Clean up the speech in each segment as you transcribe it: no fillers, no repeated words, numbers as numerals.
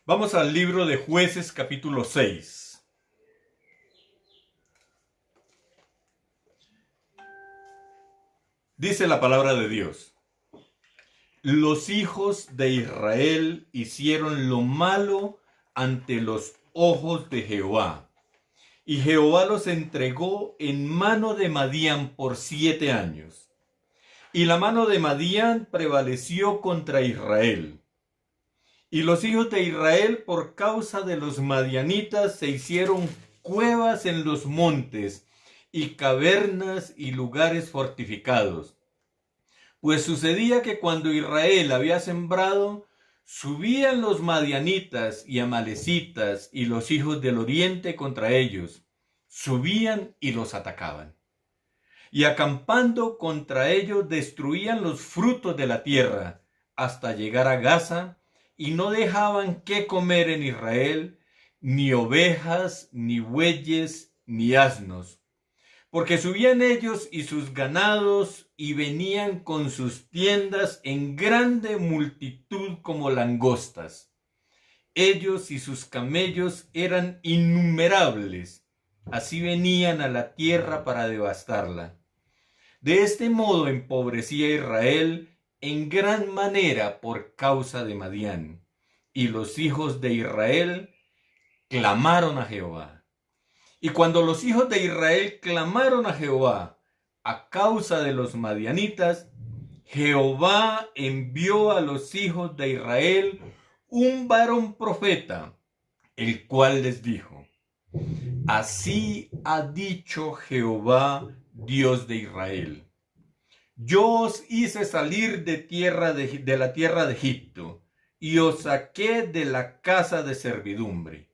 Vamos al libro de Jueces capítulo 6. Dice la palabra de Dios: los hijos de Israel hicieron lo malo ante los ojos de Jehová, y Jehová los entregó en mano de Madián por 7 años. Y la mano de Madián prevaleció contra Israel. Y los hijos de Israel, por causa de los madianitas, se hicieron cuevas en los montes, y cavernas y lugares fortificados. Pues sucedía que cuando Israel había sembrado, subían los madianitas y amalecitas y los hijos del oriente contra ellos, subían y los atacaban. Y acampando contra ellos destruían los frutos de la tierra, hasta llegar a Gaza, y no dejaban qué comer en Israel, ni ovejas, ni bueyes, ni asnos. Porque subían ellos y sus ganados, y venían con sus tiendas en grande multitud como langostas. Ellos y sus camellos eran innumerables, así venían a la tierra para devastarla. De este modo empobrecía Israel en gran manera por causa de Madián. Y los hijos de Israel clamaron a Jehová. Y cuando los hijos de Israel clamaron a Jehová a causa de los madianitas, Jehová envió a los hijos de Israel un varón profeta, el cual les dijo: así ha dicho Jehová, Dios de Israel: yo os hice salir de la tierra de Egipto, y os saqué de la casa de servidumbre.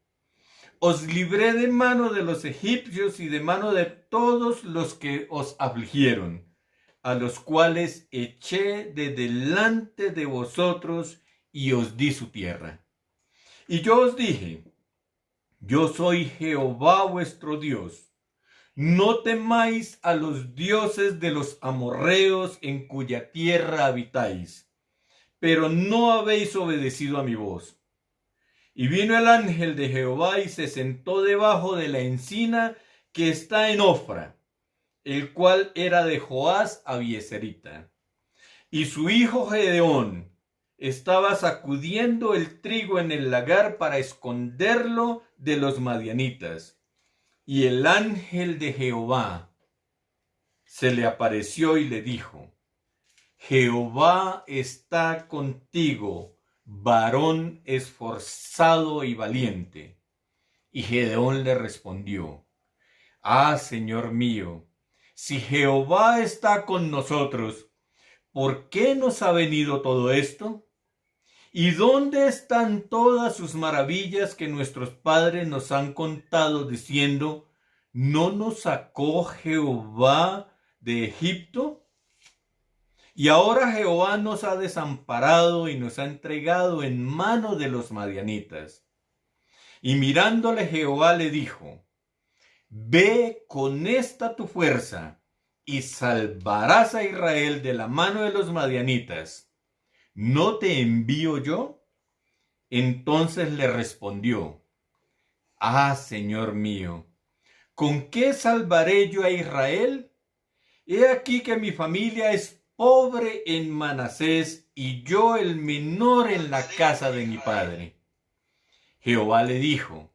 Os libré de mano de los egipcios y de mano de todos los que os afligieron, a los cuales eché de delante de vosotros y os di su tierra. Y yo os dije: yo soy Jehová vuestro Dios. No temáis a los dioses de los amorreos en cuya tierra habitáis, pero no habéis obedecido a mi voz. Y vino el ángel de Jehová y se sentó debajo de la encina que está en Ofra, el cual era de Joás Abieserita. Y su hijo Gedeón estaba sacudiendo el trigo en el lagar para esconderlo de los madianitas. Y el ángel de Jehová se le apareció y le dijo: Jehová está contigo, varón esforzado y valiente. Y Gedeón le respondió: Señor mío, si Jehová está con nosotros, ¿por qué nos ha venido todo esto? ¿Y dónde están todas sus maravillas que nuestros padres nos han contado diciendo: ¿no nos sacó Jehová de Egipto? Y ahora Jehová nos ha desamparado y nos ha entregado en mano de los madianitas. Y mirándole Jehová le dijo: ve con esta tu fuerza y salvarás a Israel de la mano de los madianitas. ¿No te envío yo? Entonces le respondió: Señor mío, ¿con qué salvaré yo a Israel? He aquí que mi familia es pobre en Manasés, y yo el menor en la casa de mi padre. Jehová le dijo: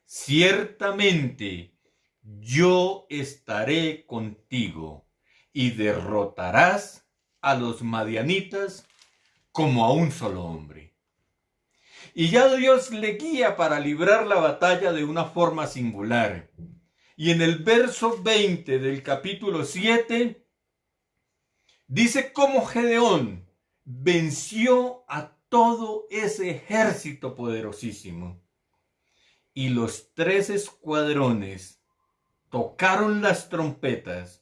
ciertamente yo estaré contigo, y derrotarás a los madianitas como a un solo hombre. Y ya Dios le guía para librar la batalla de una forma singular. Y en el verso 20 del capítulo 7 dice cómo Gedeón venció a todo ese ejército poderosísimo. Y los 3 escuadrones tocaron las trompetas,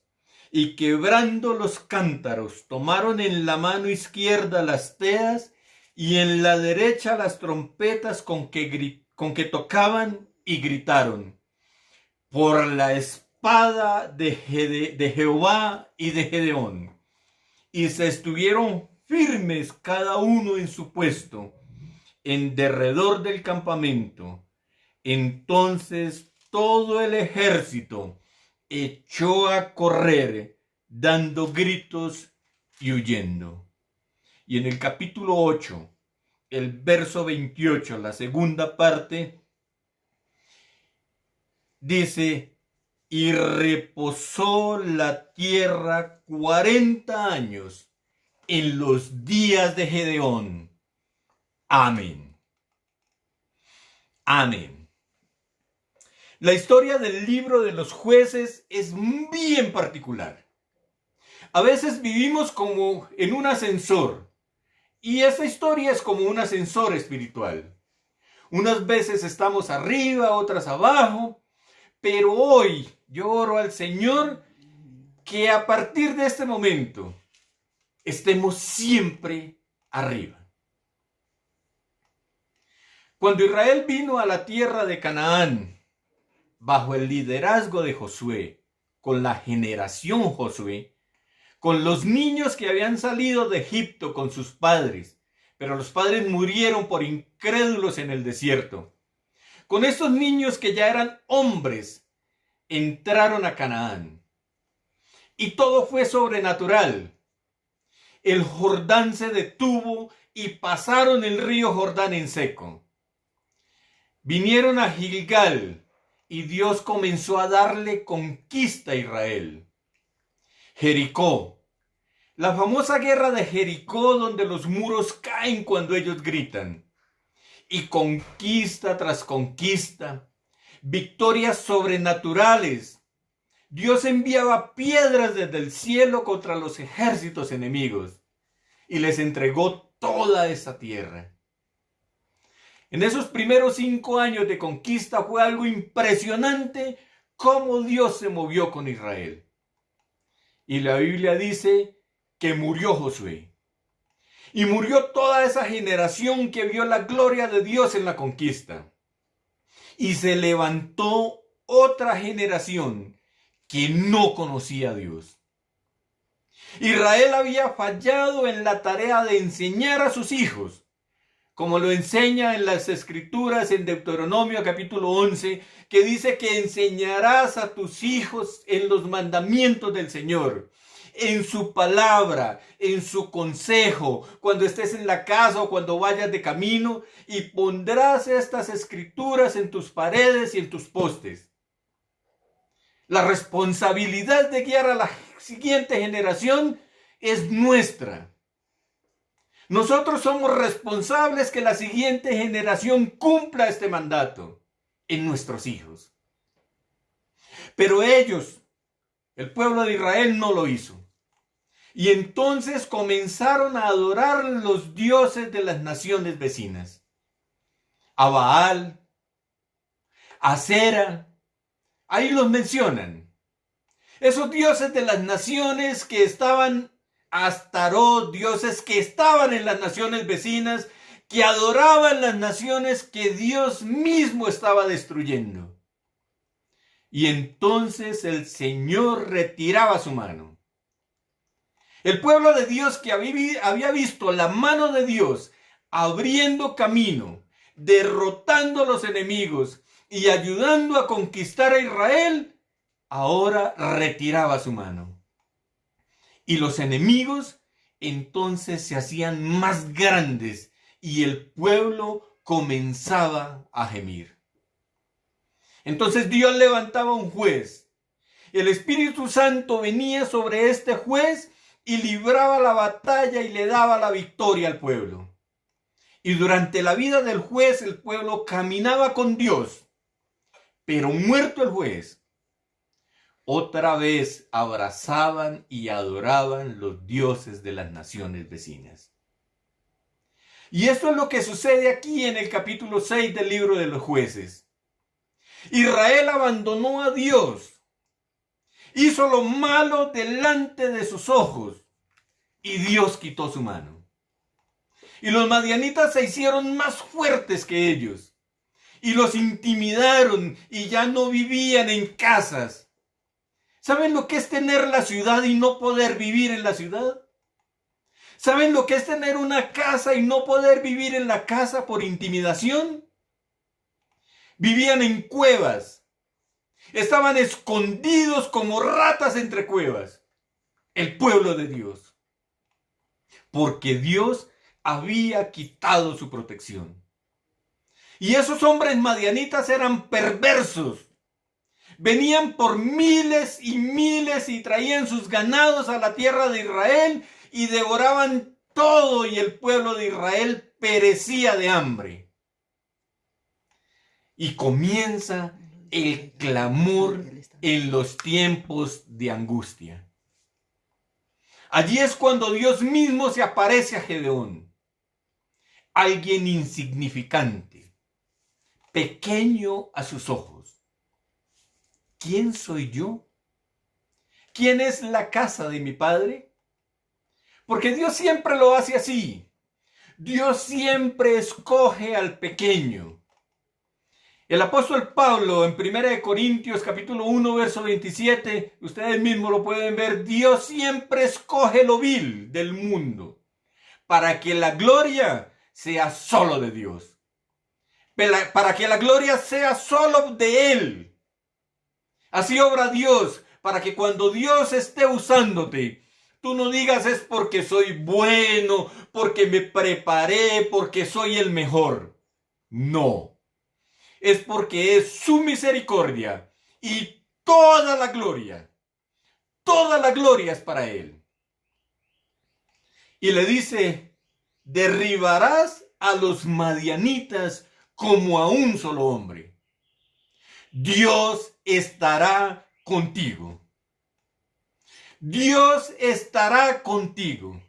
y quebrando los cántaros, tomaron en la mano izquierda las teas, y en la derecha las trompetas con que tocaban, y gritaron: por la espada de Jehová y de Gedeón. Y se estuvieron firmes cada uno en su puesto, en derredor del campamento. Entonces todo el ejército echó a correr, dando gritos y huyendo. Y en el capítulo 8, el verso 28, la segunda parte, dice: y reposó la tierra 40 años en los días de Gedeón. Amén. Amén. La historia del libro de los jueces es bien particular. A veces vivimos como en un ascensor, y esa historia es como un ascensor espiritual. Unas veces estamos arriba, otras abajo, pero hoy yo oro al Señor que a partir de este momento estemos siempre arriba. Cuando Israel vino a la tierra de Canaán, bajo el liderazgo de Josué, con la generación Josué, con los niños que habían salido de Egipto con sus padres, pero los padres murieron por incrédulos en el desierto. Con estos niños que ya eran hombres, entraron a Canaán. Y todo fue sobrenatural. El Jordán se detuvo y pasaron el río Jordán en seco. Vinieron a Gilgal y Dios comenzó a darle conquista a Israel. Jericó, la famosa guerra de Jericó, donde los muros caen cuando ellos gritan. Y conquista tras conquista, victorias sobrenaturales. Dios enviaba piedras desde el cielo contra los ejércitos enemigos y les entregó toda esa tierra. En esos primeros 5 años de conquista fue algo impresionante cómo Dios se movió con Israel. Y la Biblia dice que murió Josué. Y murió toda esa generación que vio la gloria de Dios en la conquista. Y se levantó otra generación que no conocía a Dios. Israel había fallado en la tarea de enseñar a sus hijos, como lo enseña en las Escrituras en Deuteronomio capítulo 11, que dice que enseñarás a tus hijos en los mandamientos del Señor, en su palabra, en su consejo, cuando estés en la casa o cuando vayas de camino, y pondrás estas Escrituras en tus paredes y en tus postes. La responsabilidad de guiar a la siguiente generación es nuestra. Nosotros somos responsables que la siguiente generación cumpla este mandato en nuestros hijos. Pero ellos, el pueblo de Israel, no lo hizo. Y entonces comenzaron a adorar los dioses de las naciones vecinas. A Baal, a Acera, ahí los mencionan. Esos dioses de las naciones que estaban, Astarot, dioses que estaban en las naciones vecinas, que adoraban las naciones que Dios mismo estaba destruyendo. Y entonces el Señor retiraba su mano. El pueblo de Dios que había visto la mano de Dios abriendo camino, derrotando a los enemigos y ayudando a conquistar a Israel, ahora retiraba su mano. Y los enemigos entonces se hacían más grandes y el pueblo comenzaba a gemir. Entonces Dios levantaba un juez. El Espíritu Santo venía sobre este juez y libraba la batalla y le daba la victoria al pueblo. Y durante la vida del juez el pueblo caminaba con Dios. Pero muerto el juez, otra vez abrazaban y adoraban los dioses de las naciones vecinas. Y esto es lo que sucede aquí en el capítulo 6 del libro de los jueces. Israel abandonó a Dios, hizo lo malo delante de sus ojos y Dios quitó su mano. Y los madianitas se hicieron más fuertes que ellos y los intimidaron y ya no vivían en casas. ¿Saben lo que es tener la ciudad y no poder vivir en la ciudad? ¿Saben lo que es tener una casa y no poder vivir en la casa por intimidación? Vivían en cuevas. Estaban escondidos como ratas entre cuevas. El pueblo de Dios. Porque Dios había quitado su protección. Y esos hombres madianitas eran perversos. Venían por miles y traían sus ganados a la tierra de Israel y devoraban todo, y el pueblo de Israel perecía de hambre. Y comienza el clamor en los tiempos de angustia. Allí es cuando Dios mismo se aparece a Gedeón, alguien insignificante, pequeño a sus ojos. ¿Quién soy yo? ¿Quién es la casa de mi padre? Porque Dios siempre lo hace así. Dios siempre escoge al pequeño. El apóstol Pablo en 1 Corintios capítulo 1 verso 27, ustedes mismos lo pueden ver, Dios siempre escoge lo vil del mundo para que la gloria sea solo de Dios. Para que la gloria sea solo de Él. Así obra Dios, para que cuando Dios esté usándote, tú no digas es porque soy bueno, porque me preparé, porque soy el mejor. No. Es porque es su misericordia y toda la gloria es para Él. Y le dice, derribarás a los madianitas como a un solo hombre. Dios estará contigo. Dios estará contigo.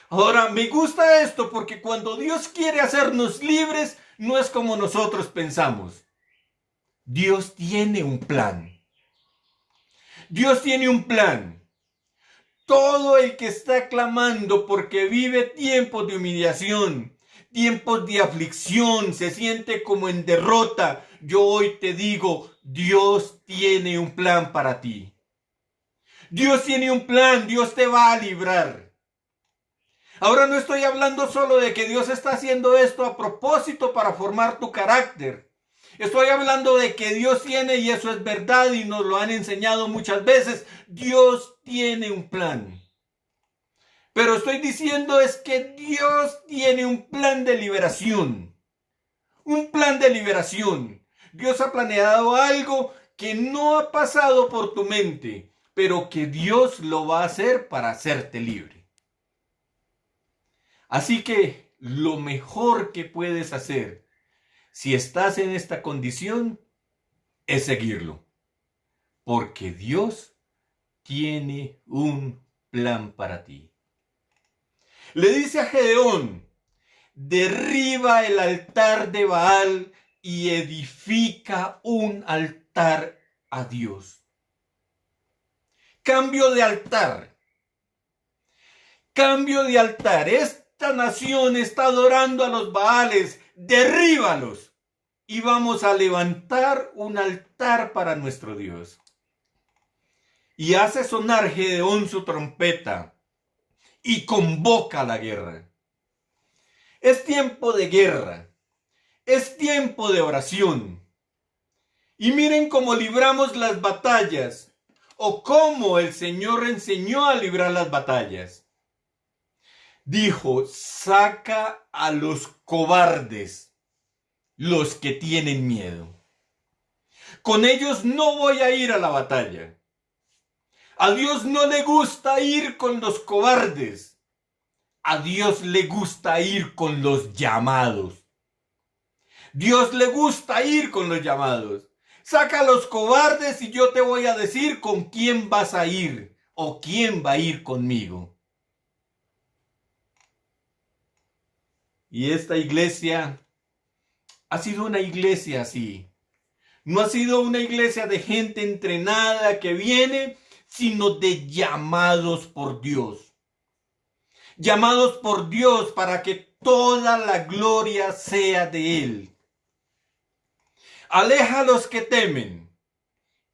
Ahora, me gusta esto porque cuando Dios quiere hacernos libres, no es como nosotros pensamos. Dios tiene un plan. Dios tiene un plan. Todo el que está clamando porque vive tiempos de humillación, tiempos de aflicción, se siente como en derrota, yo hoy te digo, Dios tiene un plan para ti. Dios tiene un plan, Dios te va a librar. Ahora no estoy hablando solo de que Dios está haciendo esto a propósito para formar tu carácter. Estoy hablando de que Dios tiene, y eso es verdad y nos lo han enseñado muchas veces, Dios tiene un plan. Pero estoy diciendo es que Dios tiene un plan de liberación. Un plan de liberación. Dios ha planeado algo que no ha pasado por tu mente, pero que Dios lo va a hacer para hacerte libre. Así que lo mejor que puedes hacer si estás en esta condición es seguirlo. Porque Dios tiene un plan para ti. Le dice a Gedeón, derriba el altar de Baal y edifica un altar a Dios. Cambio de altar. Cambio de altar. Esta nación está adorando a los Baales. Derríbalos. Y vamos a levantar un altar para nuestro Dios. Y hace sonar Gedeón su trompeta y convoca la guerra. Es tiempo de guerra. Es tiempo de oración. Y miren cómo libramos las batallas, o cómo el Señor enseñó a librar las batallas. Dijo, saca a los cobardes, los que tienen miedo. Con ellos no voy a ir a la batalla. A Dios no le gusta ir con los cobardes. A Dios le gusta ir con los llamados. Dios le gusta ir con los llamados. Saca a los cobardes y yo te voy a decir con quién vas a ir o quién va a ir conmigo. Y esta iglesia ha sido una iglesia así. No ha sido una iglesia de gente entrenada que viene, sino de llamados por Dios. Llamados por Dios para que toda la gloria sea de Él. Aleja a los que temen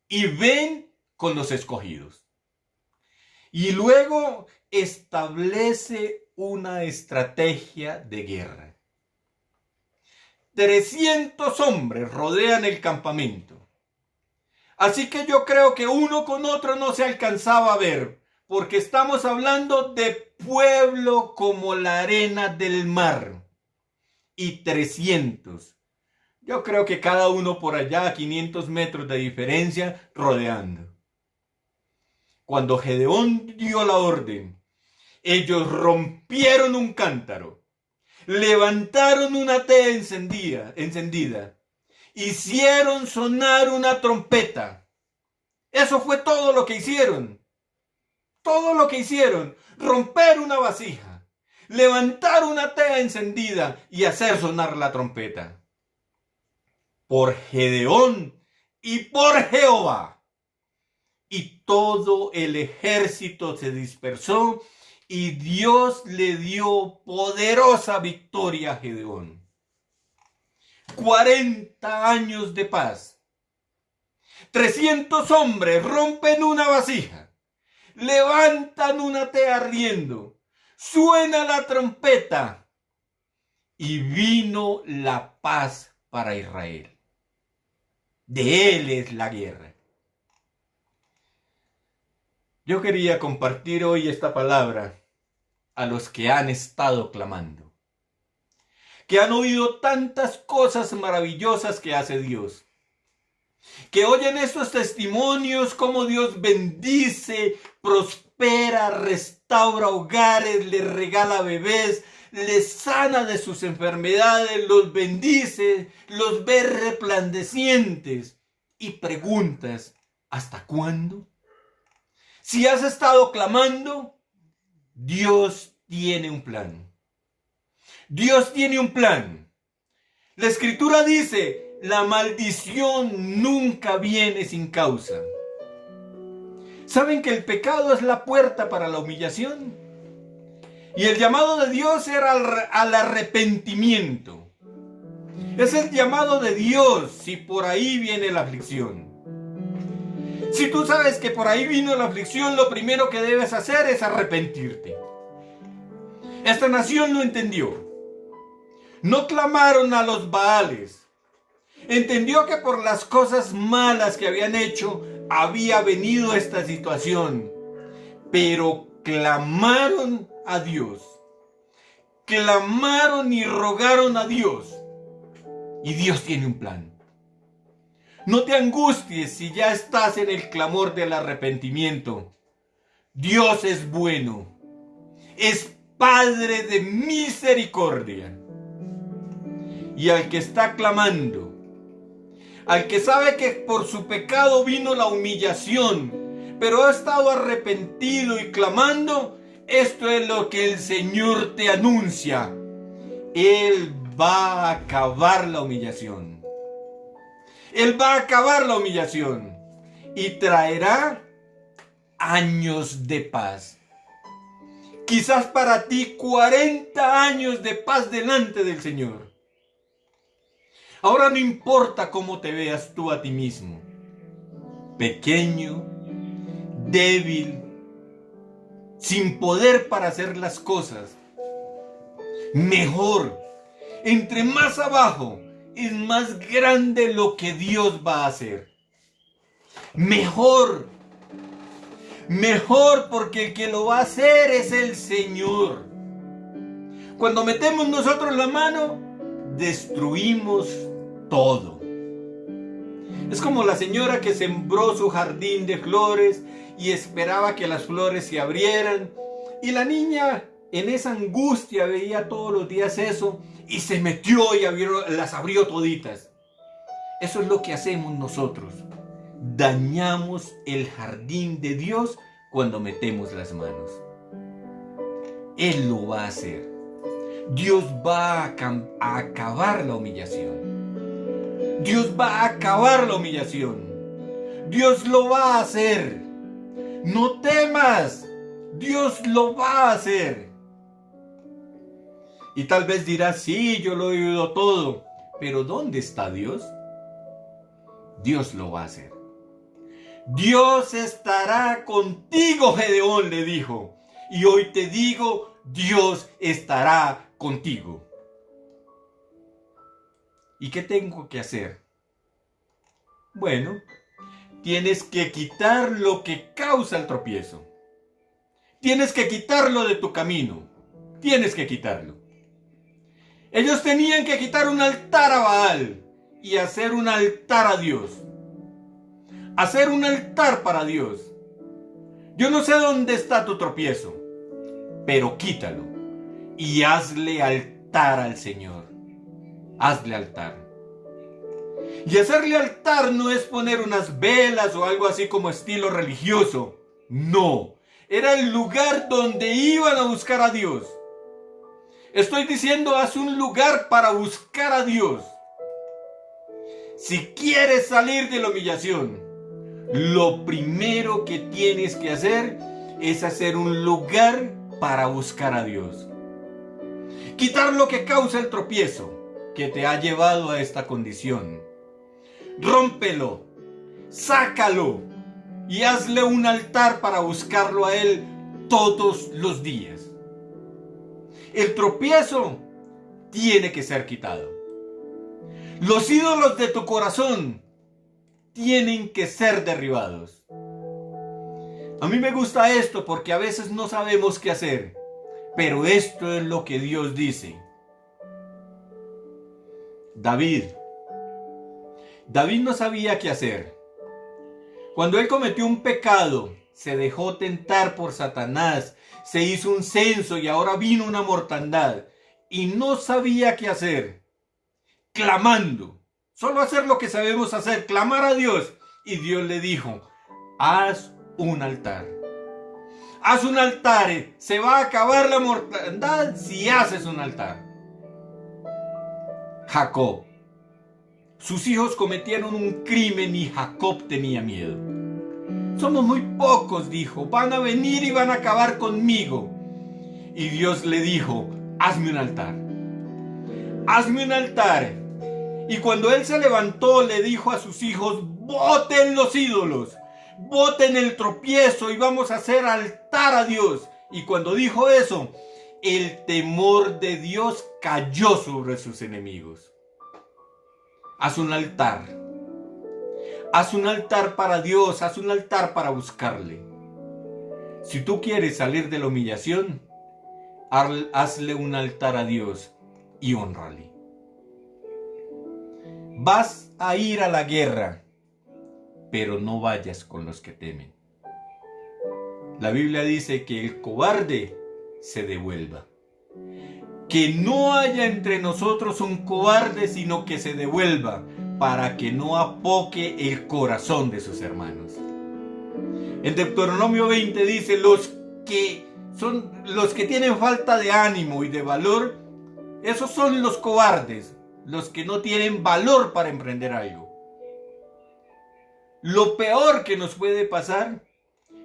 y ven con los escogidos. Y luego establece una estrategia de guerra. 300 hombres rodean el campamento. Así que yo creo que uno con otro no se alcanzaba a ver, porque estamos hablando de pueblo como la arena del mar. Y 300. Yo creo que cada uno por allá a 500 metros de diferencia rodeando. Cuando Gedeón dio la orden, ellos rompieron un cántaro, levantaron una tea encendida, hicieron sonar una trompeta. Eso fue todo lo que hicieron. Todo lo que hicieron, romper una vasija, levantar una tea encendida y hacer sonar la trompeta. Por Gedeón y por Jehová. Y todo el ejército se dispersó y Dios le dio poderosa victoria a Gedeón. 40 años de paz. 300 hombres rompen una vasija, levantan una tea ardiendo, suena la trompeta y vino la paz para Israel. De él es la guerra. Yo quería compartir hoy esta palabra a los que han estado clamando, que han oído tantas cosas maravillosas que hace Dios, que oyen estos testimonios como Dios bendice, prospera, restaura hogares, les regala bebés, les sana de sus enfermedades, los bendice, los ve resplandecientes y preguntas, ¿hasta cuándo? Si has estado clamando, Dios tiene un plan. Dios tiene un plan. La Escritura dice, la maldición nunca viene sin causa. ¿Saben que el pecado es la puerta para la humillación? Y el llamado de Dios era al arrepentimiento. Es el llamado de Dios si por ahí viene la aflicción. Si tú sabes que por ahí vino la aflicción, lo primero que debes hacer es arrepentirte. Esta nación lo entendió. No clamaron a los Baales. Entendió que por las cosas malas que habían hecho, había venido esta situación. Pero clamaron a Dios. Clamaron y rogaron a Dios. Y Dios tiene un plan. No te angusties si ya estás en el clamor del arrepentimiento. Dios es bueno. Es Padre de misericordia. Y al que está clamando, al que sabe que por su pecado vino la humillación, pero ha estado arrepentido y clamando, esto es lo que el Señor te anuncia. Él va a acabar la humillación. Él va a acabar la humillación y traerá años de paz. Quizás para ti 40 años de paz delante del Señor. Ahora no importa cómo te veas tú a ti mismo. Pequeño, débil, sin poder para hacer las cosas. Mejor, entre más abajo, es más grande lo que Dios va a hacer. Mejor porque el que lo va a hacer es el Señor. Cuando metemos nosotros la mano, destruimos todo. Es como la señora que sembró su jardín de flores y esperaba que las flores se abrieran. Y la niña en esa angustia veía todos los días eso y se metió y las abrió toditas. Eso es lo que hacemos nosotros. Dañamos el jardín de Dios cuando metemos las manos. Él lo va a hacer. Dios va a acabar la humillación. Dios va a acabar la humillación. Dios lo va a hacer. No temas. Dios lo va a hacer. Y tal vez dirás, sí, yo lo he oído todo. Pero ¿dónde está Dios? Dios lo va a hacer. Dios estará contigo, Gedeón le dijo. Y hoy te digo, Dios estará contigo. ¿Y qué tengo que hacer? Bueno, tienes que quitar lo que causa el tropiezo. Tienes que quitarlo de tu camino. Tienes que quitarlo. Ellos tenían que quitar un altar a Baal y hacer un altar a Dios. Hacer un altar para Dios. Yo no sé dónde está tu tropiezo, pero quítalo y hazle altar al Señor. Hazle altar. Y hacerle altar no es poner unas velas o algo así como estilo religioso. No, era el lugar donde iban a buscar a Dios. Estoy diciendo, haz un lugar para buscar a Dios. Si quieres salir de la humillación, lo primero que tienes que hacer es hacer un lugar para buscar a Dios. Quitar lo que causa el tropiezo que te ha llevado a esta condición. Rómpelo, sácalo y hazle un altar para buscarlo a Él todos los días. El tropiezo tiene que ser quitado. Los ídolos de tu corazón tienen que ser derribados. A mí me gusta esto porque a veces no sabemos qué hacer, pero esto es lo que Dios dice. David no sabía qué hacer. Cuando él cometió un pecado, se dejó tentar por Satanás, se hizo un censo y ahora vino una mortandad y no sabía qué hacer. Clamando, solo hacer lo que sabemos hacer, clamar a Dios. Y Dios le dijo, haz un altar. Haz un altar, se va a acabar la mortandad si haces un altar. Jacob. Sus hijos cometieron un crimen y Jacob tenía miedo. Somos muy pocos, dijo, van a venir y van a acabar conmigo. Y Dios le dijo, hazme un altar. Hazme un altar. Y cuando él se levantó, le dijo a sus hijos, boten los ídolos, boten el tropiezo y vamos a hacer altar a Dios. Y cuando dijo eso, el temor de Dios cayó sobre sus enemigos. Haz un altar. Haz un altar para Dios, haz un altar para buscarle. Si tú quieres salir de la humillación, hazle un altar a Dios y hónrale. Vas a ir a la guerra, pero no vayas con los que temen. La Biblia dice que el cobarde se devuelva. Que no haya entre nosotros un cobarde, sino que se devuelva, para que no apoque el corazón de sus hermanos. En Deuteronomio 20 dice, los que tienen falta de ánimo y de valor, esos son los cobardes, los que no tienen valor para emprender algo. Lo peor que nos puede pasar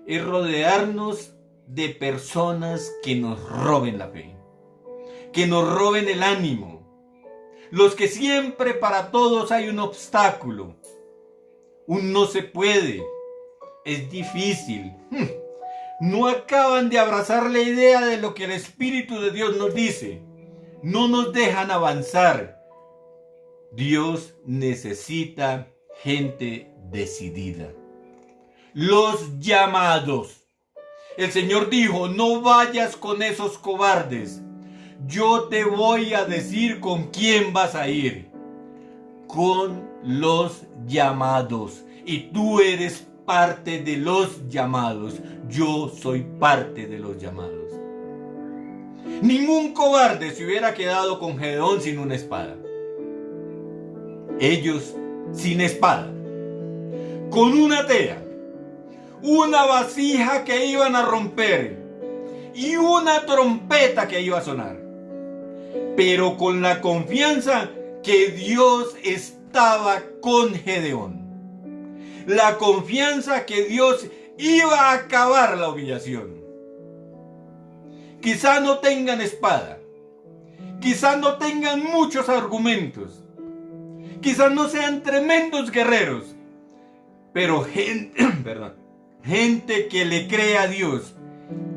es rodearnos de personas que nos roben la fe, que nos roben el ánimo. Los que siempre para todos hay un obstáculo, un no se puede, es difícil. No acaban de abrazar la idea de lo que el Espíritu de Dios nos dice. No nos dejan avanzar. Dios necesita gente decidida. Los llamados. El Señor dijo, no vayas con esos cobardes. Yo te voy a decir con quién vas a ir. Con los llamados. Y tú eres parte de los llamados. Yo soy parte de los llamados. Ningún cobarde se hubiera quedado con Gedeón sin una espada. Ellos sin espada, con una tea, una vasija que iban a romper y una trompeta que iba a sonar, pero con la confianza que Dios estaba con Gedeón, la confianza que Dios iba a acabar la humillación. Quizá no tengan espada, quizá no tengan muchos argumentos, quizás no sean tremendos guerreros, pero gente que le cree a Dios,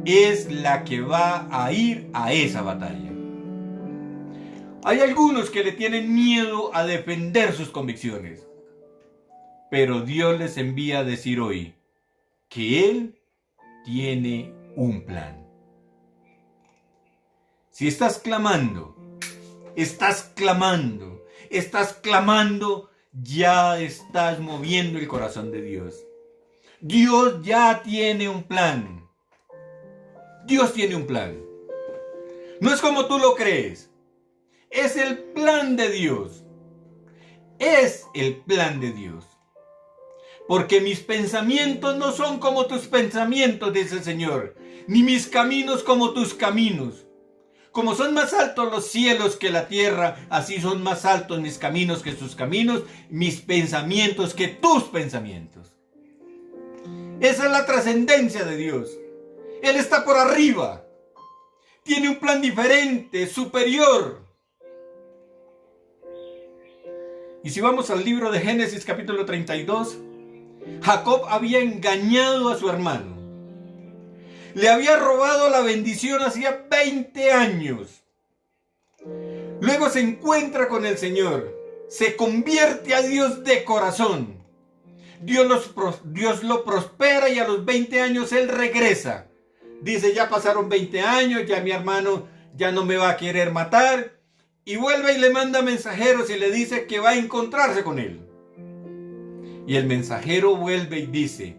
es la que va a ir a esa batalla. Hay algunos que le tienen miedo a defender sus convicciones, pero Dios les envía a decir hoy que Él tiene un plan. Si estás clamando, ya estás moviendo el corazón de Dios. Dios ya tiene un plan. Dios tiene un plan. No es como tú lo crees. Es el plan de Dios. Es el plan de Dios. Porque mis pensamientos no son como tus pensamientos, dice el Señor, ni mis caminos como tus caminos. Como son más altos los cielos que la tierra, así son más altos mis caminos que sus caminos, mis pensamientos que tus pensamientos. Esa es la trascendencia de Dios. Él está por arriba. Tiene un plan diferente, superior. Y si vamos al libro de Génesis capítulo 32, Jacob había engañado a su hermano. Le había robado la bendición hacía 20 años. Luego se encuentra con el Señor. Se convierte a Dios de corazón. Dios lo prospera y a los 20 años él regresa. Dice, ya pasaron 20 años, ya mi hermano ya no me va a querer matar. Y vuelve y le manda mensajeros y le dice que va a encontrarse con él. Y el mensajero vuelve y dice,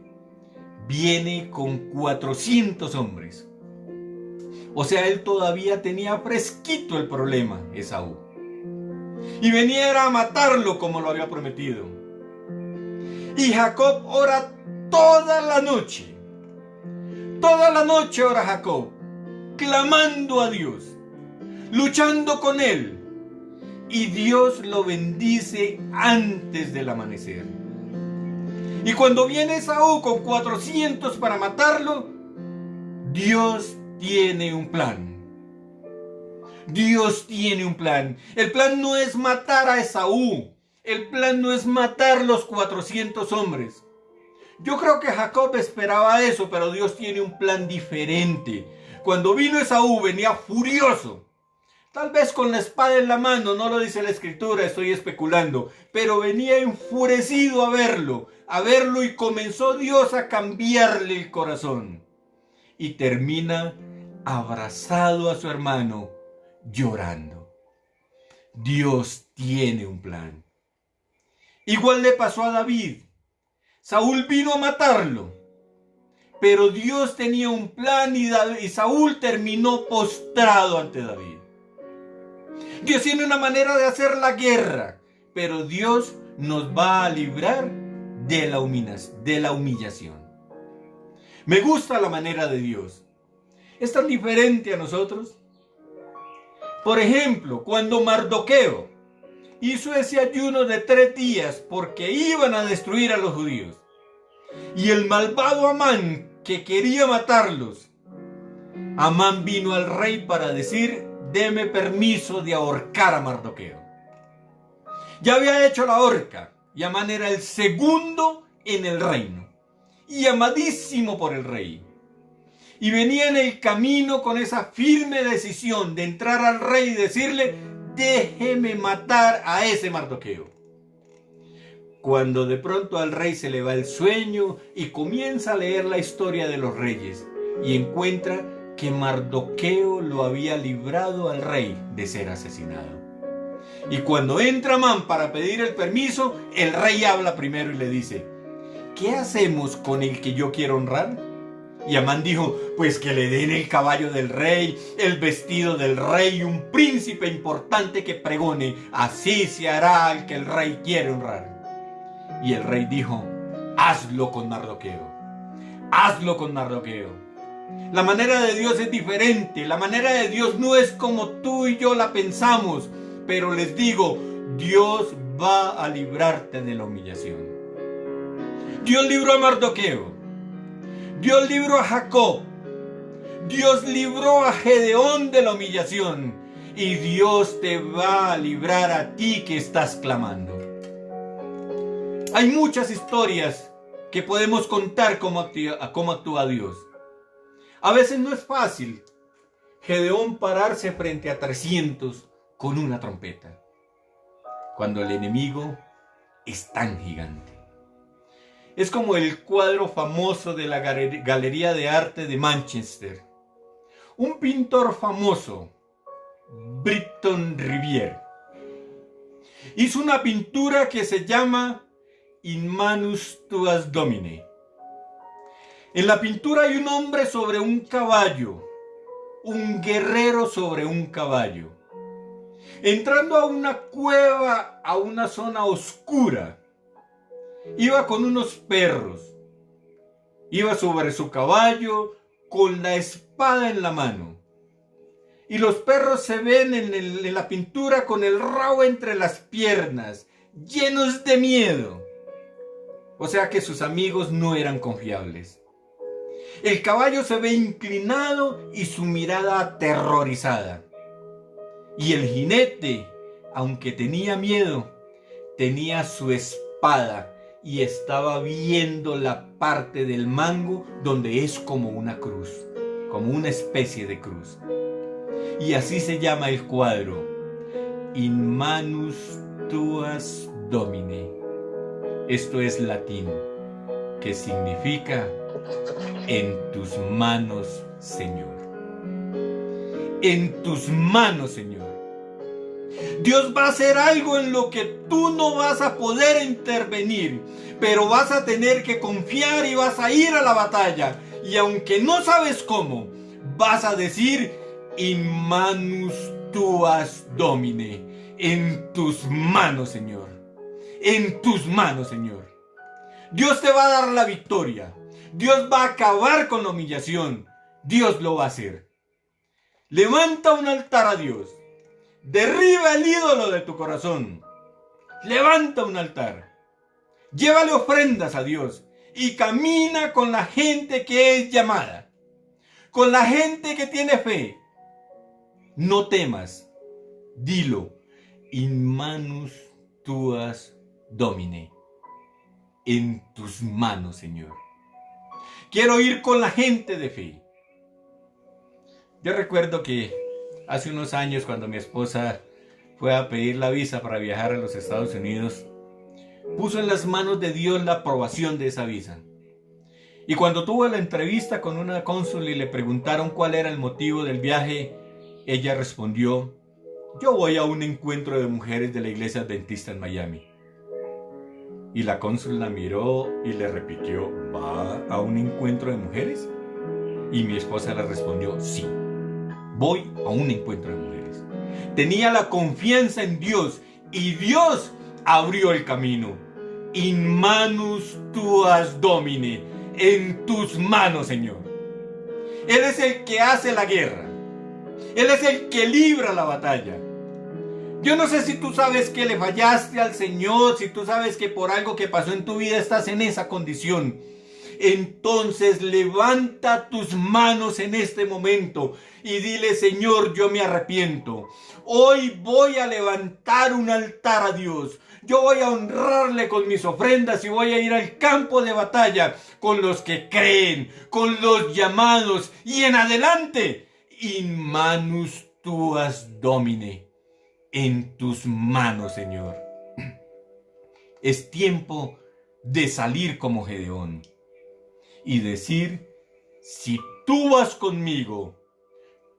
viene con 400 hombres. O sea, él todavía tenía fresquito el problema, Esaú. Y venía a matarlo como lo había prometido. Y Jacob ora toda la noche. Toda la noche ora Jacob, clamando a Dios, luchando con él. Y Dios lo bendice antes del amanecer. Y cuando viene Esaú con 400 para matarlo, Dios tiene un plan. Dios tiene un plan. El plan no es matar a Esaú. El plan no es matar los 400 hombres. Yo creo que Jacob esperaba eso, pero Dios tiene un plan diferente. Cuando vino Esaú venía furioso. Tal vez con la espada en la mano, no lo dice la escritura, estoy especulando. Pero venía enfurecido a verlo y comenzó Dios a cambiarle el corazón. Y termina abrazado a su hermano, llorando. Dios tiene un plan. Igual le pasó a David. Saúl vino a matarlo, pero Dios tenía un plan y Saúl terminó postrado ante David. Dios tiene una manera de hacer la guerra, pero Dios nos va a librar de la humillación. Me gusta la manera de Dios. Es tan diferente a nosotros. Por ejemplo, cuando Mardoqueo hizo ese ayuno de 3 días porque iban a destruir a los judíos. Y el malvado Amán que quería matarlos. Amán vino al rey para decir, deme permiso de ahorcar a Mardoqueo. Ya había hecho la horca y Amán era el segundo en el reino. Y amadísimo por el rey. Y venía en el camino con esa firme decisión de entrar al rey y decirle, déjeme matar a ese Mardoqueo. Cuando de pronto al rey se le va el sueño y comienza a leer la historia de los reyes y encuentra que Mardoqueo lo había librado al rey de ser asesinado. Y cuando entra Amán para pedir el permiso, el rey habla primero y le dice, ¿qué hacemos con el que yo quiero honrar? Y Amán dijo, pues que le den el caballo del rey, el vestido del rey y un príncipe importante que pregone, así se hará al que el rey quiere honrar. Y el rey dijo, hazlo con Mardoqueo, hazlo con Mardoqueo. La manera de Dios es diferente, la manera de Dios no es como tú y yo la pensamos, pero les digo, Dios va a librarte de la humillación. Dios libró a Mardoqueo. Dios libró a Jacob. Dios libró a Gedeón de la humillación. Y Dios te va a librar a ti que estás clamando. Hay muchas historias que podemos contar cómo actúa Dios. A veces no es fácil Gedeón pararse frente a 300 con una trompeta, cuando el enemigo es tan gigante. Es como el cuadro famoso de la Galería de Arte de Manchester. Un pintor famoso, Britton Riviere, hizo una pintura que se llama In Manus Tuas Domine. En la pintura hay un hombre sobre un caballo, un guerrero sobre un caballo, entrando a una cueva, a una zona oscura. Iba con unos perros, iba sobre su caballo con la espada en la mano. Y los perros se ven en la pintura con el rabo entre las piernas, llenos de miedo. O sea que sus amigos no eran confiables. El caballo se ve inclinado y su mirada aterrorizada. Y el jinete, aunque tenía miedo, tenía su espada y estaba viendo la parte del mango donde es como una cruz, como una especie de cruz. Y así se llama el cuadro, In Manus Tuas Domine. Esto es latín, que significa en tus manos, Señor. En tus manos, Señor. Dios va a hacer algo en lo que tú no vas a poder intervenir, pero vas a tener que confiar y vas a ir a la batalla. Y aunque no sabes cómo, vas a decir In manus tuas Domine. En tus manos, Señor. En tus manos, Señor. Dios te va a dar la victoria. Dios va a acabar con la humillación. Dios lo va a hacer. Levanta un altar a Dios. Derriba el ídolo de tu corazón. Levanta un altar. Llévale ofrendas a Dios. Y camina con la gente que es llamada. Con la gente que tiene fe. No temas. Dilo. In manus tuas Domine. En tus manos, Señor. Quiero ir con la gente de fe. Yo recuerdo que hace unos años, cuando mi esposa fue a pedir la visa para viajar a los Estados Unidos, puso en las manos de Dios la aprobación de esa visa. Y cuando tuvo la entrevista con una cónsul y le preguntaron cuál era el motivo del viaje, ella respondió: yo voy a un encuentro de mujeres de la iglesia adventista en Miami. Y la cónsul la miró y le repitió: ¿va a un encuentro de mujeres? Y mi esposa le respondió: sí, voy a un encuentro de mujeres. Tenía la confianza en Dios y Dios abrió el camino. In manus tuas Domine. En tus manos, Señor. Él es el que hace la guerra. Él es el que libra la batalla. Yo no sé si tú sabes que le fallaste al Señor, si tú sabes que por algo que pasó en tu vida estás en esa condición. Entonces levanta tus manos en este momento y dile: Señor, yo me arrepiento. Hoy voy a levantar un altar a Dios. Yo voy a honrarle con mis ofrendas y voy a ir al campo de batalla con los que creen, con los llamados y en adelante. In manus tuas Domine. En tus manos, Señor. Es tiempo de salir como Gedeón y decir: si tú vas conmigo,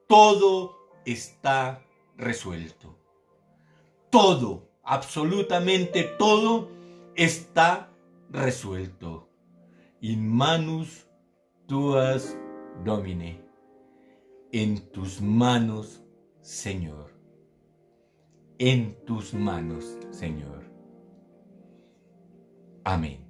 todo está resuelto. Todo, absolutamente todo está resuelto. In manus tuas Domine. En tus manos, Señor. En tus manos, Señor. Amén.